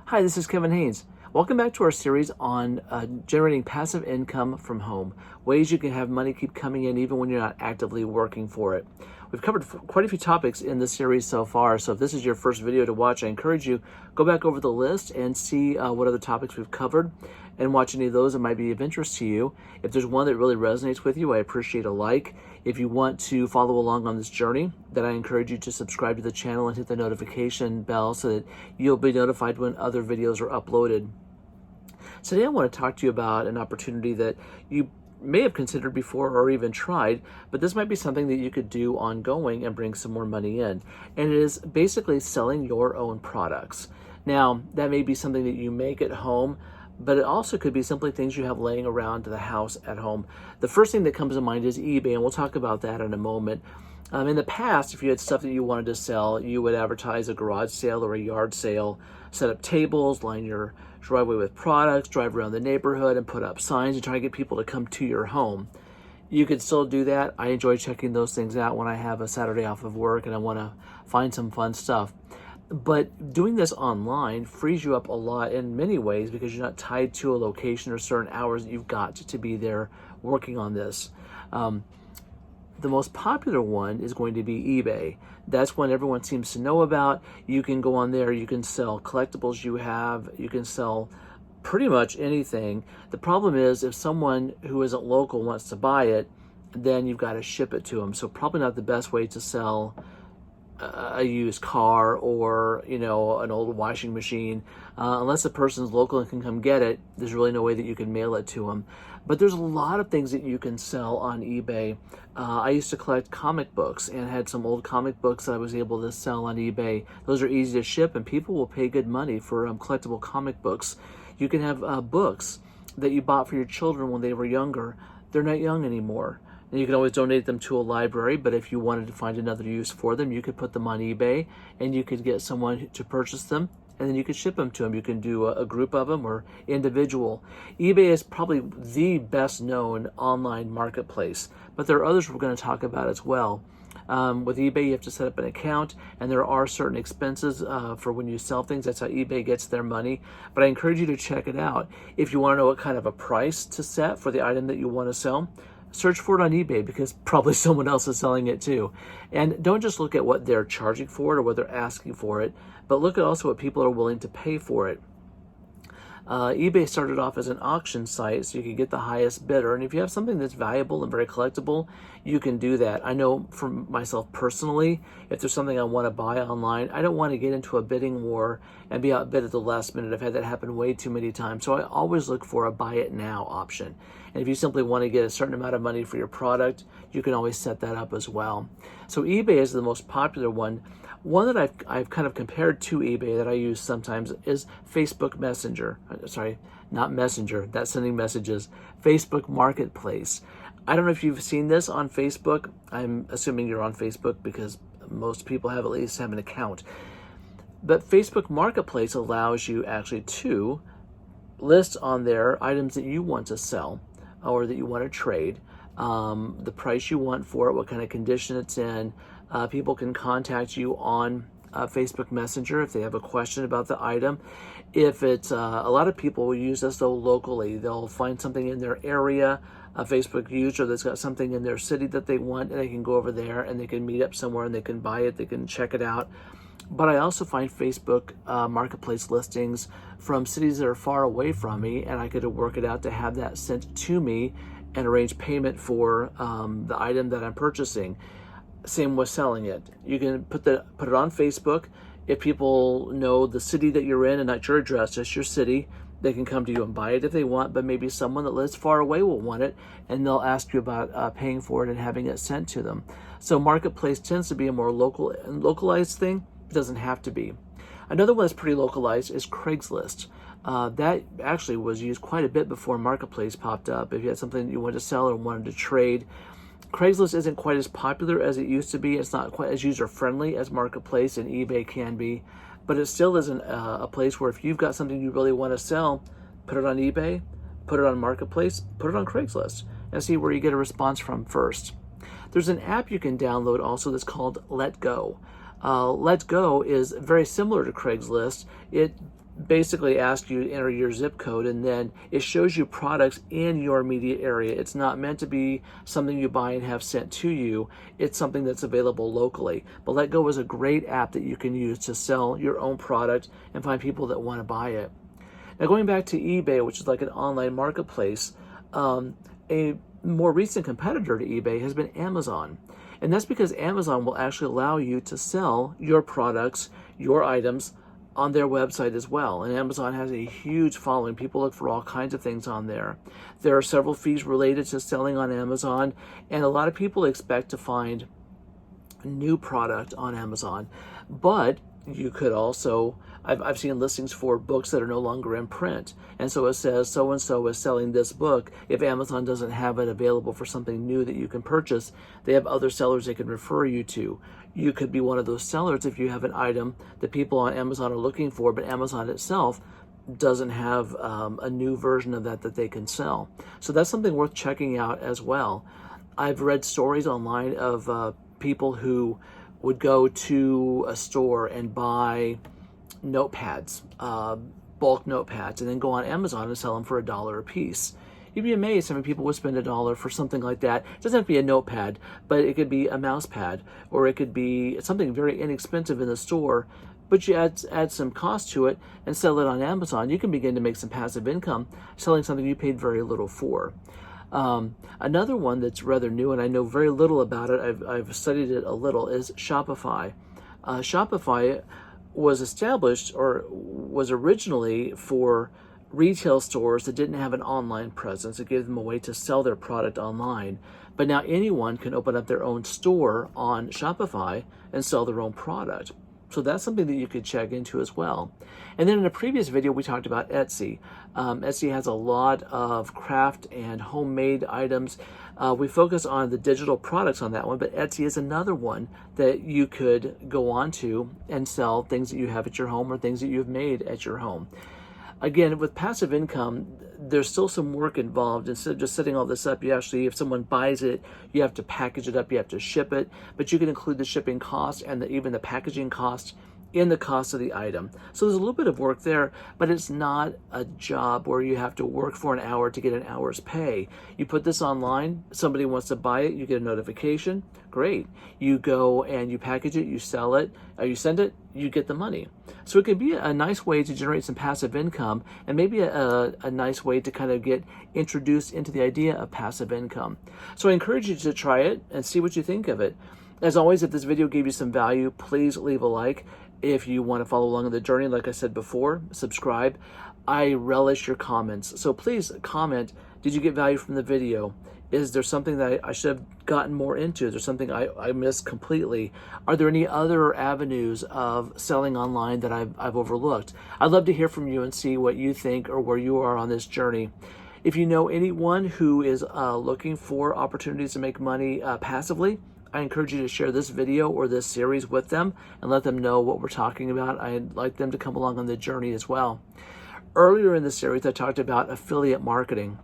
Hi, this is Kevin Haynes. Welcome back to our series on generating passive income from home, ways you can have money keep coming in even when you're not actively working for it. We've covered quite a few topics in the series so far, so if this is your first video to watch, I encourage you go back over the list and see what other topics we've covered and watch any of those that might be of interest to you. If there's one that really resonates with you, I appreciate a like. If you want to follow along on this journey, then I encourage you to subscribe to the channel and hit the notification bell so that you'll be notified when other videos are uploaded. So today I want to talk to you about an opportunity that you may have considered before or even tried, but this might be something that you could do ongoing and bring some more money in. And it is basically selling your own products. Now, that may be something that you make at home, but it also could be simply things you have laying around the house at home. The first thing that comes to mind is eBay, and we'll talk about that in a moment. In the past, if you had stuff that you wanted to sell, you would advertise a garage sale or a yard sale, set up tables, line your driveway with products, drive around the neighborhood and put up signs and try to get people to come to your home. You could still do that. I enjoy checking those things out when I have a Saturday off of work and I want to find some fun stuff. But doing this online frees you up a lot in many ways because you're not tied to a location or certain hours that you've got to be there working on this. The most popular one is going to be eBay. That's one everyone seems to know about. You can go on there, you can sell collectibles you have, you can sell pretty much anything. The problem is if someone who isn't local wants to buy it, then you've got to ship it to them. So probably not the best way to sell a used car or an old washing machine. Unless the person's local and can come get it, there's really no way that you can mail it to them. But there's a lot of things that you can sell on eBay. I used to collect comic books and had some old comic books that I was able to sell on eBay. Those are easy to ship and people will pay good money for collectible comic books. You can have books that you bought for your children when they were younger. They're not young anymore. And you can always donate them to a library, but if you wanted to find another use for them, you could put them on eBay and you could get someone to purchase them and then you could ship them to them. You can do a group of them or individual. eBay is probably the best known online marketplace, but there are others we're going to talk about as well. With eBay, you have to set up an account, and there are certain expenses for when you sell things. That's how eBay gets their money. But I encourage you to check it out. If you want to know what kind of a price to set for the item that you want to sell, search for it on eBay because probably someone else is selling it too. And don't just look at what they're charging for it or what they're asking for it, but look at also what people are willing to pay for it. eBay started off as an auction site so you could get the highest bidder, and if you have something that's valuable and very collectible, you can do that. I know for myself personally, if there's something I want to buy online, I don't want to get into a bidding war and be outbid at the last minute. I've had that happen way too many times, so I always look for a buy it now option. And if you simply want to get a certain amount of money for your product, you can always set that up as well. So eBay is the most popular one. One that I've kind of compared to eBay that I use sometimes is Facebook Messenger. Sorry, not Messenger, that's sending messages. Facebook Marketplace. I don't know if you've seen this on Facebook. I'm assuming you're on Facebook because most people at least have an account. But Facebook Marketplace allows you actually to list on there items that you want to sell or that you want to trade, the price you want for it, what kind of condition it's in. People can contact you on Facebook Messenger if they have a question about the item. If it's a lot of people will use this though locally. They'll find something in their area, a Facebook user that's got something in their city that they want, and they can go over there and they can meet up somewhere and they can buy it, they can check it out. But I also find Facebook Marketplace listings from cities that are far away from me, and I could work it out to have that sent to me and arrange payment for the item that I'm purchasing. Same with selling it. You can put it on Facebook. If people know the city that you're in and not your address, just your city, they can come to you and buy it if they want, but maybe someone that lives far away will want it, and they'll ask you about paying for it and having it sent to them. So Marketplace tends to be a more localized thing. It doesn't have to be. Another one that's pretty localized is Craigslist. That actually was used quite a bit before Marketplace popped up. If you had something that you wanted to sell or wanted to trade, Craigslist isn't quite as popular as it used to be. It's not quite as user-friendly as Marketplace and eBay can be, but it still isn't a place where if you've got something you really want to sell, put it on eBay, put it on Marketplace, put it on Craigslist, and see where you get a response from first. There's an app you can download also that's called Let Go. Let Go is very similar to Craigslist. It basically asks you to enter your zip code, and then it shows you products in your immediate area. It's not meant to be something you buy and have sent to you. It's something that's available locally. But Let Go is a great app that you can use to sell your own product and find people that want to buy it. Now, going back to eBay, which is like an online marketplace, a more recent competitor to eBay has been Amazon. And that's because Amazon will actually allow you to sell your products, your items, on their website as well. And Amazon has a huge following. People look for all kinds of things on there. There are several fees related to selling on Amazon, and a lot of people expect to find new product on Amazon. But you could also, I've seen listings for books that are no longer in print. And so it says so-and-so is selling this book. If Amazon doesn't have it available for something new that you can purchase, they have other sellers they can refer you to. You could be one of those sellers if you have an item that people on Amazon are looking for, but Amazon itself doesn't have a new version of that they can sell. So that's something worth checking out as well. I've read stories online of people who would go to a store and buy notepads, bulk notepads, and then go on Amazon and sell them for $1 a piece. You'd be amazed how many people would spend $1 for something like that. It doesn't have to be a notepad, but it could be a mouse pad, or it could be something very inexpensive in the store, but you add some cost to it and sell it on Amazon. You can begin to make some passive income selling something you paid very little for. Another one that's rather new, and I know very little about it, I've studied it a little, is Shopify. Shopify was established, or was originally, for retail stores that didn't have an online presence. It gave them a way to sell their product online. But now anyone can open up their own store on Shopify and sell their own product. So that's something that you could check into as well. And then in a previous video, we talked about Etsy. Etsy has a lot of craft and homemade items. We focus on the digital products on that one, but Etsy is another one that you could go on to and sell things that you have at your home or things that you've made at your home. Again, with passive income, there's still some work involved. Instead of just setting all this up, you actually, if someone buys it, you have to package it up, you have to ship it, but you can include the shipping cost and even the packaging cost in the cost of the item. So there's a little bit of work there, but it's not a job where you have to work for an hour to get an hour's pay. You put this online, somebody wants to buy it, you get a notification, great. You go and you package it, you sell it, you send it, you get the money. So it can be a nice way to generate some passive income, and maybe a nice way to kind of get introduced into the idea of passive income. So I encourage you to try it and see what you think of it. As always, if this video gave you some value, please leave a like. If you want to follow along on the journey, like I said before, subscribe. I relish your comments. So please comment, did you get value from the video? Is there something that I should have gotten more into? Is there something I missed completely? Are there any other avenues of selling online that I've overlooked? I'd love to hear from you and see what you think or where you are on this journey. If you know anyone who is looking for opportunities to make money passively, I encourage you to share this video or this series with them and let them know what we're talking about. I'd like them to come along on the journey as well. Earlier in the series, I talked about affiliate marketing.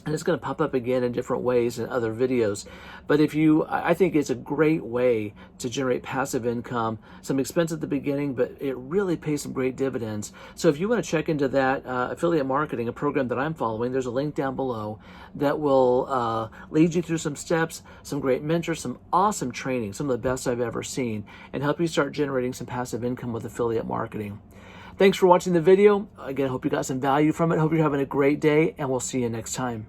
And it's going to pop up again in different ways in other videos. But I think it's a great way to generate passive income. Some expense at the beginning, but it really pays some great dividends. So if you want to check into that affiliate marketing, a program that I'm following, there's a link down below that will lead you through some steps, some great mentors, some awesome training, some of the best I've ever seen, and help you start generating some passive income with affiliate marketing. Thanks for watching the video. Again, I hope you got some value from it. Hope you're having a great day, and we'll see you next time.